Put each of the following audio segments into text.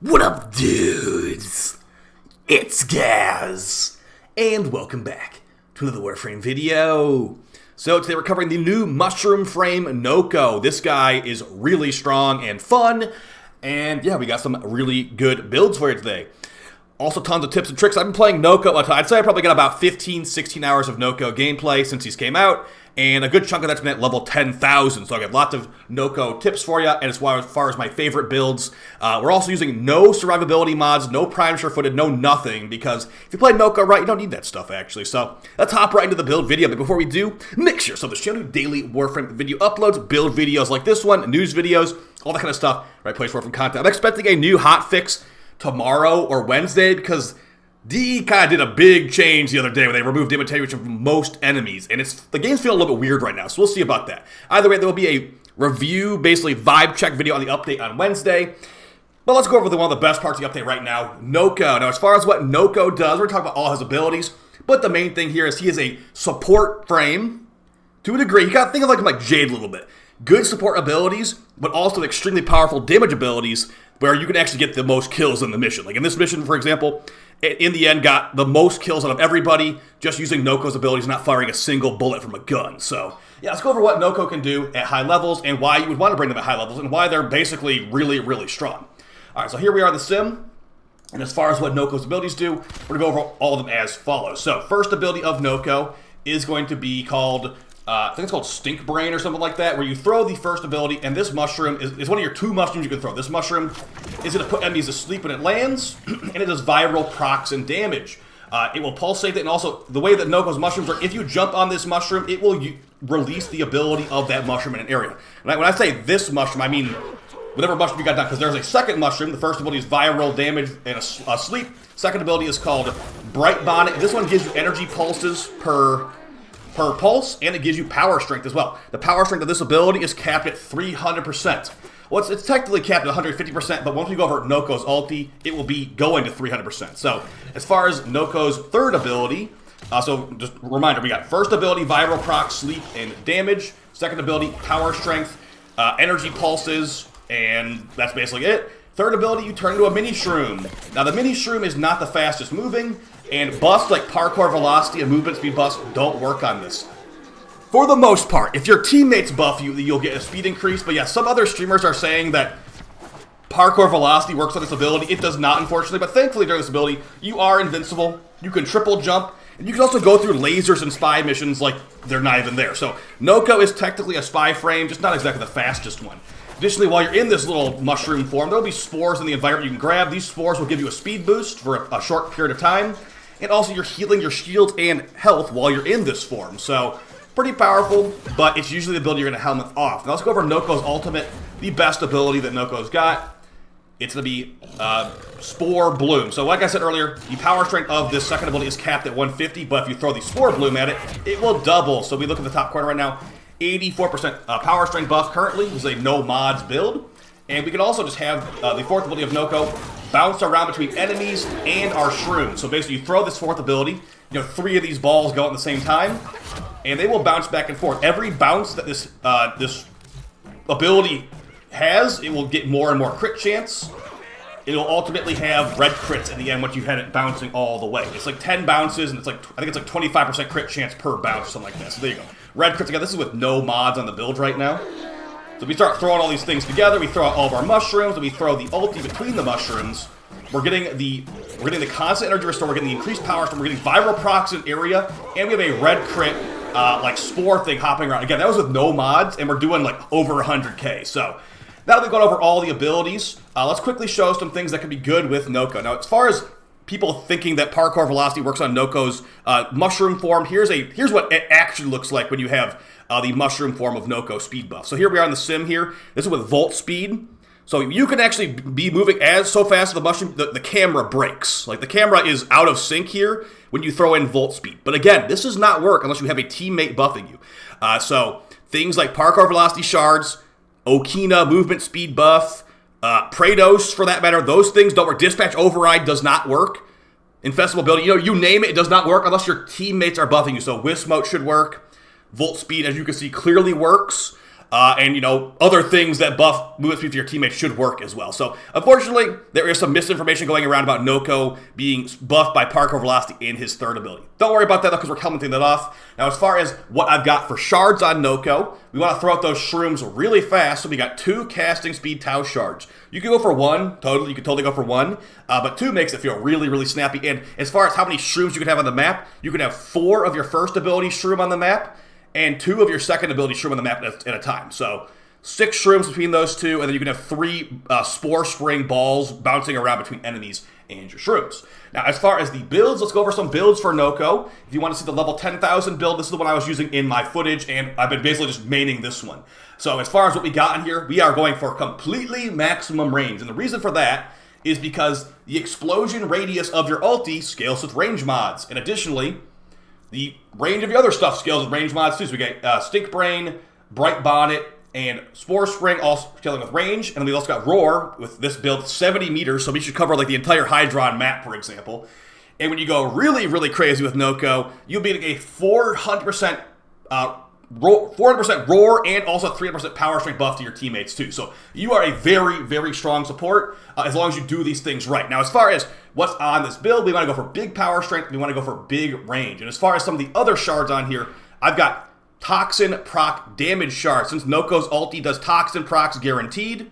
What up, dudes? It's Gaz, and welcome back to another Warframe video. So today we're covering the new Mushroom Frame Nokko. This guy is really strong and fun, and yeah, we got some really good builds for you today. Also tons of tips and tricks. I've been playing Nokko, I'd say I probably got about 15-16 hours of Nokko gameplay since he's came out, and a good chunk of that's been at level 10,000, so I got lots of Nokko tips for you, and as far as my favorite builds, we're also using no survivability mods, no prime sure-footed, no nothing, because if you play Nokko right, you don't need that stuff, actually. So let's hop right into the build video, but before we do, make sure this channel daily Warframe video uploads, build videos like this one, news videos, all that kind of stuff, right place for Warframe content. I'm expecting a new hotfix tomorrow or Wednesday, because D kind of did a big change the other day where they removed imitation from most enemies, and the game's feeling a little bit weird right now, so we'll see about that. Either way, there will be a review, basically vibe check video on the update on Wednesday. But let's go over one of the best parts of the update right now, Nokko. Now, as far as what Nokko does, we're talking about all his abilities, but the main thing here is he is a support frame to a degree. You gotta think of him like Jade a little bit. Good support abilities, but also extremely powerful damage abilities where you can actually get the most kills in the mission. Like in this mission, for example, in the end got the most kills out of everybody just using Nokko's abilities, not firing a single bullet from a gun. So yeah, let's go over what Nokko can do at high levels and why you would want to bring them at high levels and why they're basically really, really strong. All right, so here we are in the sim. And as far as what Nokko's abilities do, we're going to go over all of them as follows. So first ability of Nokko is going to be called, I think it's called Stink Brain or something like that, where you throw the first ability, and this mushroom is one of your two mushrooms you can throw. This mushroom is going to put enemies to sleep when it lands, and it does viral procs and damage. It will pulsate it, and also the way that Nokko's mushrooms work, if you jump on this mushroom, it will release the ability of that mushroom in an area. And when I say this mushroom, I mean whatever mushroom you got down, because there's a second mushroom. The first ability is viral damage and a sleep. Second ability is called Bright Bonnet. This one gives you energy pulses per pulse, and it gives you power strength as well. The power strength of this ability is capped at 300%. Well, it's technically capped at 150%, but once we go over Nokko's ulti, it will be going to 300%. So, as far as Nokko's third ability, so just a reminder, we got first ability, viral proc, sleep, and damage. Second ability, power strength, energy pulses, and that's basically it. Third ability, you turn into a mini shroom. Now, the mini shroom is not the fastest moving, and buffs like parkour velocity and movement speed buffs don't work on this. For the most part, if your teammates buff you, you'll get a speed increase. But yeah, some other streamers are saying that parkour velocity works on this ability. It does not, unfortunately, but thankfully during this ability, you are invincible. You can triple jump, and you can also go through lasers and spy missions like they're not even there. So Nokko is technically a spy frame, just not exactly the fastest one. Additionally, while you're in this little mushroom form, there will be spores in the environment you can grab. These spores will give you a speed boost for a short period of time. And also, you're healing your shield and health while you're in this form. So, pretty powerful, but it's usually the ability you're going to helmet off. Now, let's go over Nokko's ultimate, the best ability that Nokko's got. It's going to be Spore Bloom. So, like I said earlier, the power strength of this second ability is capped at 150, but if you throw the Spore Bloom at it, it will double. So, we look at the top corner right now, 84% power strength buff currently. This is a no mods build. And we can also just have the fourth ability of Nokko bounce around between enemies and our shrooms. So basically you throw this fourth ability, three of these balls go at the same time, and they will bounce back and forth. Every bounce that this ability has, it will get more and more crit chance. It'll ultimately have red crits in the end once you've had it bouncing all the way. It's like 10 bounces, and it's like, I think it's like 25% crit chance per bounce or something like that. So there you go. Red crits again. This is with no mods on the build right now. So we start throwing all these things together, we throw out all of our mushrooms, and we throw the ulti between the mushrooms. We're getting the constant energy restore, we're getting the increased power, we're getting viral procs in area, and we have a red crit, like spore thing hopping around. Again, that was with no mods, and we're doing like over 100k. So now that we've gone over all the abilities, let's quickly show some things that can be good with Nokko. Now, as far as people thinking that parkour velocity works on Nokko's mushroom form, here's what it actually looks like when you have the mushroom form of Nokko speed buff. So here we are in the sim here. This is with volt speed. So you can actually be moving so fast the mushroom, the camera breaks. Like the camera is out of sync here when you throw in volt speed. But again, this does not work unless you have a teammate buffing you. So things like parkour velocity shards, Okina movement speed buff, Praetos for that matter, those things don't work. Dispatch override does not work. Infestival ability, you name it, it does not work unless your teammates are buffing you. So Wisp Mode should work. Volt speed, as you can see, clearly works. and, you know, other things that buff movement speed for your teammates should work as well. So, unfortunately, there is some misinformation going around about Nokko being buffed by particle velocity in his third ability. Don't worry about that, though, because we're commenting that off. Now, as far as what I've got for shards on Nokko, we want to throw out those shrooms really fast, so we got 2 casting speed Tau shards. You can go for 1, you can totally go for 1, but 2 makes it feel really, really snappy. And as far as how many shrooms you can have on the map, you can have 4 of your first ability shroom on the map, and 2 of your second ability shroom on the map at a time. So 6 shrooms between those 2, and then you can have 3 spore spring balls bouncing around between enemies and your shrooms. Now, as far as the builds, let's go over some builds for Nokko. If you want to see the level 10,000 build, this is the one I was using in my footage, and I've been basically just maining this one. So as far as what we got in here, we are going for completely maximum range. And the reason for that is because the explosion radius of your ulti scales with range mods. And additionally, the range of your other stuff scales with range mods too. So we get Stink Brain, Bright Bonnet, and Spore Spring all scaling with range. And then we also got Roar with this build 70 meters. So we should cover like the entire Hydron map, for example. And when you go really, really crazy with Nokko, you'll be getting a 400% 400% roar and also 300% power strength buff to your teammates too. So you are a very, very strong support as long as you do these things right. Now, as far as what's on this build, we want to go for big power strength. We want to go for big range. And as far as some of the other shards on here, I've got Toxin proc damage shards. Since Nokko's ulti does Toxin procs guaranteed,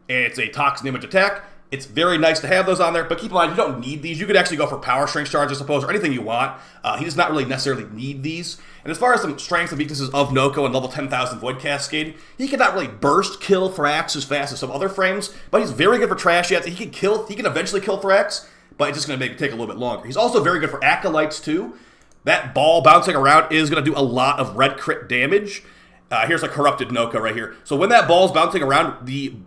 and it's a Toxin damage attack, it's very nice to have those on there, but keep in mind, you don't need these. You could actually go for power strength shards, I suppose, or anything you want. He does not really necessarily need these. And as far as some strengths and weaknesses of Nokko and level 10,000 Void Cascade, he cannot really burst kill Thrax as fast as some other frames, but he's very good for trash yet. He can eventually kill Thrax, but it's just going to make it take a little bit longer. He's also very good for Acolytes too. That ball bouncing around is going to do a lot of red crit damage. Here's a corrupted Nokko right here. So when that ball's bouncing around, the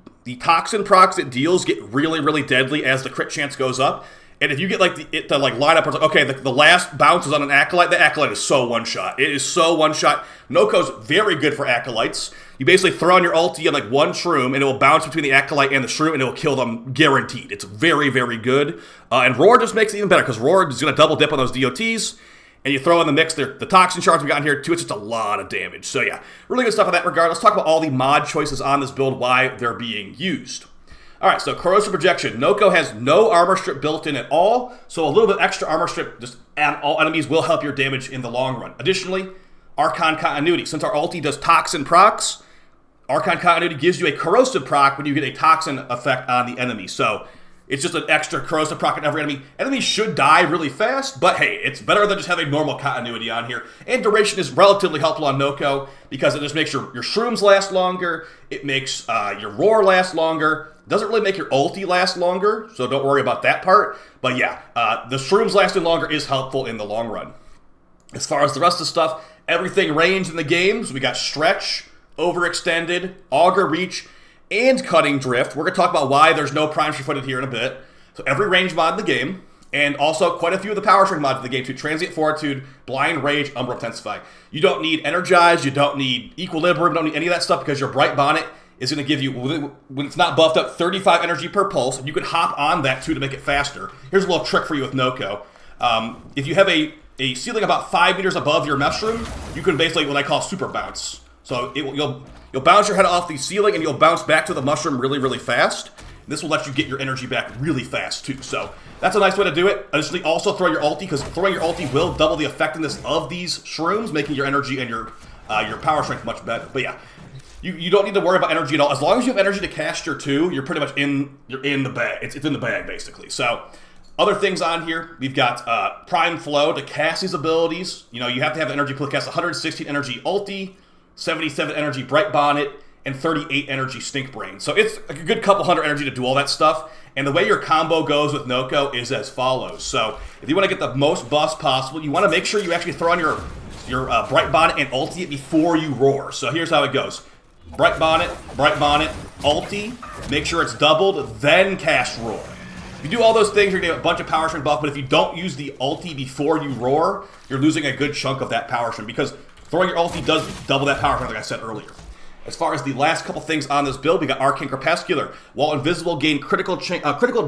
toxin procs it deals get really, really deadly as the crit chance goes up. And if you get like the line up, it's like, okay, the last bounce is on an Acolyte. The Acolyte is so one-shot. It is so one-shot. Nokko's very good for Acolytes. You basically throw on your ulti on like one shroom, and it will bounce between the Acolyte and the shroom, and it will kill them guaranteed. It's very, very good. And Roar just makes it even better, because Roar is going to double dip on those DOTs. And you throw in the mix the toxin shards we got in here too. It's just a lot of damage. So yeah, really good stuff in that regard. Let's talk about all the mod choices on this build, why they're being used. All right, so corrosive projection. Nokko has no armor strip built in at all, so a little bit extra armor strip just on all enemies will help your damage in the long run. Additionally, Archon continuity. Since our ulti does toxin procs, Archon continuity gives you a corrosive proc when you get a toxin effect on the enemy. So it's just an extra corrosive proc on every enemy. Enemies should die really fast, but hey, it's better than just having normal continuity on here. And duration is relatively helpful on Nokko because it just makes your shrooms last longer. It makes your roar last longer. Doesn't really make your ulti last longer, so don't worry about that part. But yeah, the shrooms lasting longer is helpful in the long run. As far as the rest of the stuff, everything range in the games. We got Stretch, Overextended, Augur Reach, and Cutting Drift. We're going to talk about why there's no Prime Footed here in a bit. So every range mod in the game, and also quite a few of the power string mods in the game too. Transient Fortitude, Blind Rage, Umbra Intensify. You don't need Energize, you don't need Equilibrium, you don't need any of that stuff because your Bright Bonnet is going to give you, when it's not buffed up, 35 energy per pulse, and you can hop on that too to make it faster. Here's a little trick for you with Nokko. If you have a ceiling about 5 meters above your mushroom, you can basically what I call super bounce. So you'll bounce your head off the ceiling and you'll bounce back to the mushroom really, really fast. This will let you get your energy back really fast too. So that's a nice way to do it. Additionally, also throw your ulti, because throwing your ulti will double the effectiveness of these shrooms, making your energy and your power strength much better. But yeah, you don't need to worry about energy at all. As long as you have energy to cast your 2, you're pretty much in the bag. It's in the bag basically. So other things on here, we've got Prime Flow to cast these abilities. You know, you have to have energy to cast 116 energy ulti, 77 energy Bright Bonnet, and 38 energy Stink Brain. So it's like a good couple hundred energy to do all that stuff. And the way your combo goes with Nokko is as follows. So if you want to get the most buffs possible, you want to make sure you actually throw on your Bright Bonnet and ulti it before you roar. So here's how it goes. Bright Bonnet, ulti, make sure it's doubled, then cast roar. If you do all those things, you're going to get a bunch of power string buff, but if you don't use the ulti before you roar, you're losing a good chunk of that power string, because throwing your ulti does double that power string, like I said earlier. As far as the last couple things on this build, we got Arcane Crepuscular. While invisible, gain critical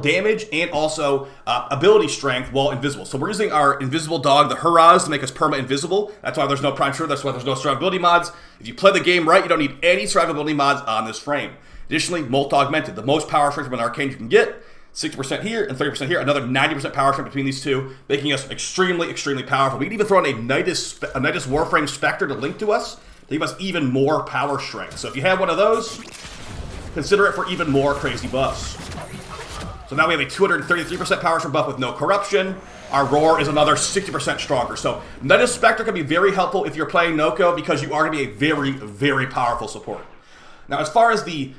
damage and also ability strength while invisible. So we're using our invisible dog, the Huras, to make us perma invisible. That's why there's no Prime True. That's why there's no survivability mods. If you play the game right, you don't need any survivability mods on this frame. Additionally, Molt Augmented, the most power strength from an Arcane you can get. 60% here and 30% here. Another 90% power strength between these two, making us extremely, extremely powerful. We can even throw in a Nidus Warframe Specter to link to us, to give us even more power strength. So if you have one of those, consider it for even more crazy buffs. So now we have a 233% power strength buff with no corruption. Our Roar is another 60% stronger. So Nidus Specter can be very helpful if you're playing Nokko, because you are going to be a very, very powerful support. Now as far as the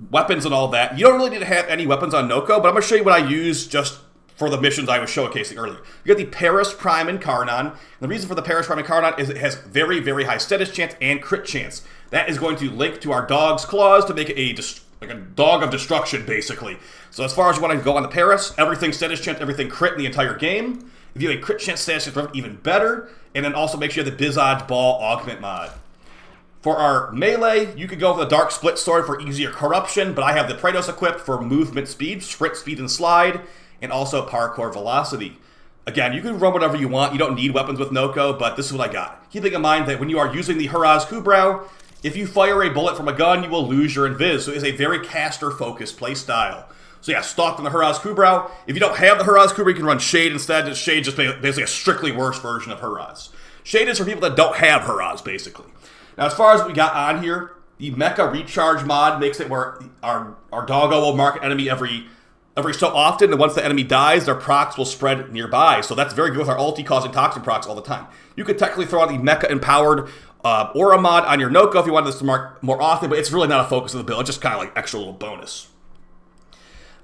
weapons and all that, you don't really need to have any weapons on Nokko, but I'm going to show you what I use just for the missions I was showcasing earlier. You got the Paris Prime Incarnon. And the reason for the Paris Prime Incarnon is it has very, very high status chance and crit chance. That is going to link to our dog's claws to make it like a dog of destruction, basically. So as far as you want to go on the Paris, everything status chance, everything crit in the entire game. If you have a crit chance status chance, even better. And then also make sure you have the Bizage Ball Augment mod. For our melee, you could go with the Dark Split Sword for easier corruption, but I have the Praetos equipped for movement speed, sprint speed and slide, and also parkour velocity. Again, you can run whatever you want. You don't need weapons with Nokko, but this is what I got. Keeping in mind that when you are using the Huras Kubrau, if you fire a bullet from a gun, you will lose your invis. So it is a very caster-focused playstyle. So yeah, stalked on the Huras Kubrau. If you don't have the Huras Kubrau, you can run Shade instead. Shade just basically a strictly worse version of Huras. Shade is for people that don't have Huras, basically. Now, as far as what we got on here, the Mecha Recharge mod makes it where our doggo will mark an enemy every so often, and once the enemy dies, their procs will spread nearby. So that's very good with our ulti causing toxin procs all the time. You could technically throw out the Mecha Empowered Aura mod on your Nokko if you wanted this to mark more often, but it's really not a focus of the build. It's just kind of like extra little bonus.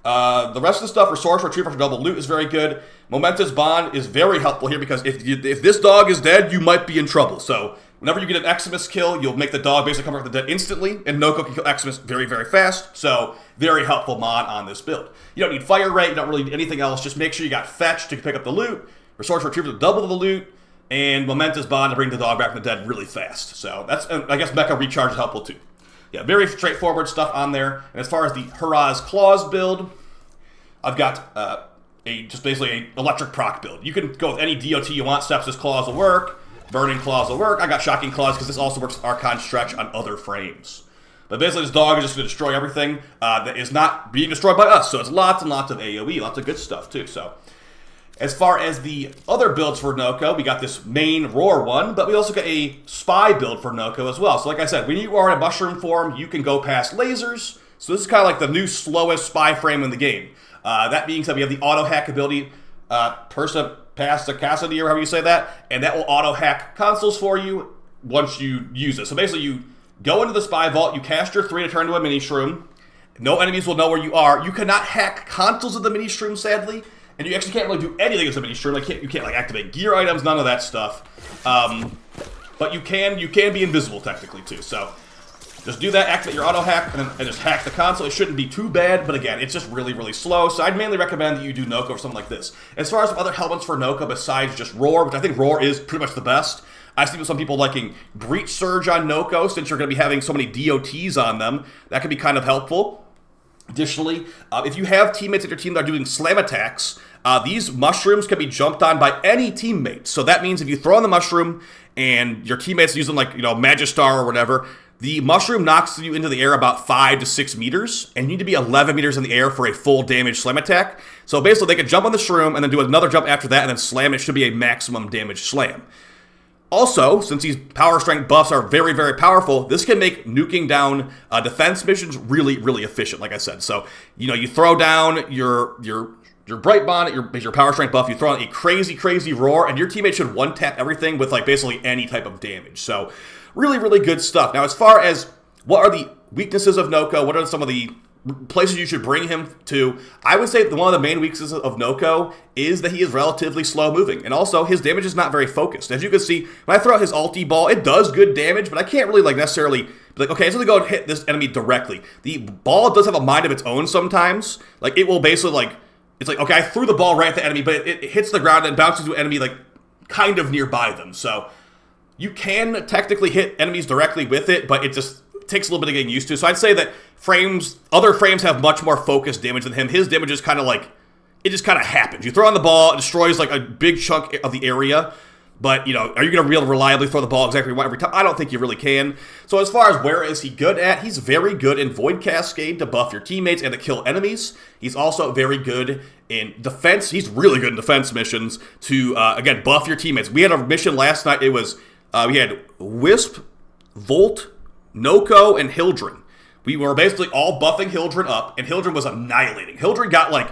The rest of the stuff, Resource Retriever for double loot is very good. Momentous Bond is very helpful here because if this dog is dead, you might be in trouble. So whenever you get an Eximus kill, you'll make the dog basically come back from the dead instantly, and Nokko can kill Eximus very, very fast. So very helpful mod on this build. You don't need Fire Rate, you don't really need anything else. Just make sure you got Fetch to pick up the loot, Resource Retriever to double the loot, and Momentous Bond to bring the dog back from the dead really fast. So that's, I guess, Mecha Recharge is helpful too. Yeah, very straightforward stuff on there. And as far as the Huras Claws build, I've got just basically an electric proc build. You can go with any DOT you want. Sepsis Claws will work. Burning Claws will work. I got Shocking Claws because this also works with Archon Stretch on other frames. But basically this dog is just going to destroy everything that is not being destroyed by us. So it's lots and lots of AoE, lots of good stuff too. So as far as the other builds for Nokko, we got this main Roar one, but we also got a Spy build for Nokko as well. So like I said, when you are in a mushroom form, you can go past lasers. So this is kind of like the new slowest Spy frame in the game. That being said, we have the auto hack ability, Perspicacity, or however you say that, and that will auto hack consoles for you once you use it. So basically, you go into the Spy Vault, you cast your 3 to turn into a mini shroom. No enemies will know where you are. You cannot hack consoles of the mini shroom, sadly, and you actually can't really do anything as a mini shroom. Like you can't like activate gear items, none of that stuff. But you can be invisible technically too. So just do that, activate your auto hack, and just hack the console. It shouldn't be too bad, but again, it's just really, really slow. So I'd mainly recommend that you do Nokko or something like this. As far as other helmets for Nokko besides just Roar, which I think Roar is pretty much the best, I see some people liking Breach Surge on Nokko, since you're going to be having so many DOTs on them. That can be kind of helpful. Additionally, if you have teammates at your team that are doing slam attacks, these mushrooms can be jumped on by any teammate. So that means if you throw on the mushroom and your teammates using like, Magistar or whatever, the mushroom knocks you into the air about 5 to 6 meters, and you need to be 11 meters in the air for a full damage slam attack. So basically, they can jump on the shroom and then do another jump after that and then slam. It should be a maximum damage slam. Also, since these power strength buffs are very, very powerful, this can make nuking down defense missions really, really efficient, like I said. So, you throw down your Bright Bond, your power strength buff, you throw on a crazy, crazy Roar, and your teammate should one-tap everything with like basically any type of damage. So really, really good stuff. Now, as far as what are the weaknesses of Nokko, what are some of the places you should bring him to, I would say that one of the main weaknesses of Nokko is that he is relatively slow moving, and also his damage is not very focused. As you can see, when I throw out his ulti ball, it does good damage, but I can't really necessarily be like, okay, it's going to go and hit this enemy directly. The ball does have a mind of its own sometimes. Like, it will basically it's like, okay, I threw the ball right at the enemy, but it hits the ground and bounces to an enemy kind of nearby them. So you can technically hit enemies directly with it, but it just takes a little bit of getting used to. So I'd say that other frames have much more focused damage than him. His damage is kind of like, it just kind of happens. You throw on the ball, it destroys like a big chunk of the area. But, you know, are you going to be able to reliably throw the ball exactly every time? I don't think you really can. So as far as where is he good at, he's very good in Void Cascade to buff your teammates and to kill enemies. He's also very good in defense. He's really good in defense missions to, again, buff your teammates. We had a mission last night. It was, we had Wisp, Volt, Nokko, and Hildren. We were basically all buffing Hildren up, and Hildren was annihilating. Hildren got like,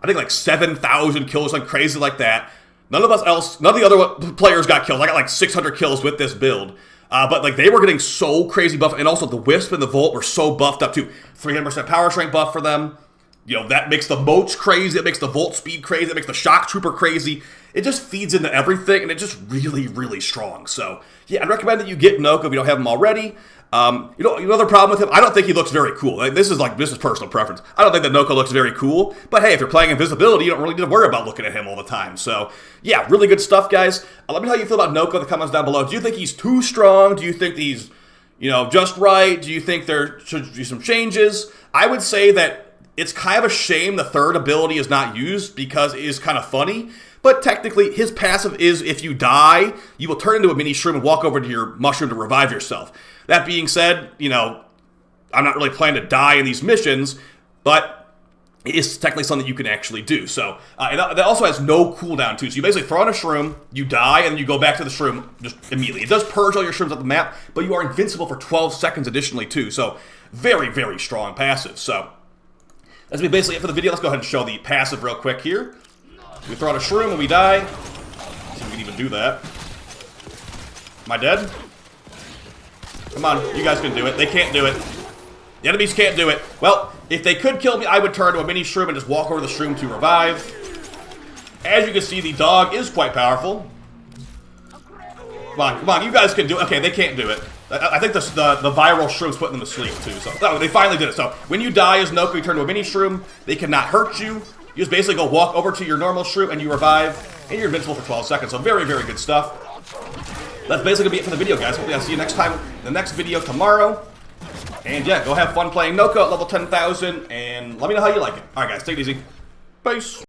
I think like 7,000 kills, something crazy like that. None of the other players got killed. I got like 600 kills with this build. But like they were getting so crazy buff, and also the Wisp and the Volt were so buffed up too. 300% power strength buff for them. You know, that makes the Moats crazy, it makes the Volt speed crazy, it makes the Shock Trooper crazy. It just feeds into everything, and it's just really, really strong. So, yeah, I'd recommend that you get Nokko if you don't have him already. You know, another problem with him, I don't think he looks very cool. Like, this is personal preference. I don't think that Nokko looks very cool, but hey, if you're playing Invisibility, you don't really need to worry about looking at him all the time. So, yeah, really good stuff, guys. Let me know how you feel about Nokko in the comments down below. Do you think he's too strong? Do you think he's, you know, just right? Do you think there should be some changes? I would say that it's kind of a shame the third ability is not used because it is kind of funny. But technically, his passive is if you die, you will turn into a mini shroom and walk over to your mushroom to revive yourself. That being said, you know, I'm not really planning to die in these missions, but it is technically something you can actually do. So, and that also has no cooldown too. So you basically throw on a shroom, you die, and then you go back to the shroom just immediately. It does purge all your shrooms off the map, but you are invincible for 12 seconds additionally too. So, very, very strong passive. So, that's basically it for the video. Let's go ahead and show the passive real quick here. We throw out a shroom and we die. Let's see if we can even do that. Am I dead? Come on, you guys can do it. They can't do it. The enemies can't do it. Well, if they could kill me, I would turn to a mini shroom and just walk over the shroom to revive. As you can see, the dog is quite powerful. Come on, you guys can do it. Okay, they can't do it. I think the viral shroom's putting them to sleep, too. So, no, they finally did it. So, when you die as Nokko, you turn to a mini shroom. They cannot hurt you. You just basically go walk over to your normal shroom and you revive. And you're invincible for 12 seconds. So, very, very good stuff. That's basically going to be it for the video, guys. Hopefully I'll see you next time in the next video tomorrow. And yeah, go have fun playing Nokko at level 10,000. And let me know how you like it. Alright, guys. Take it easy. Peace.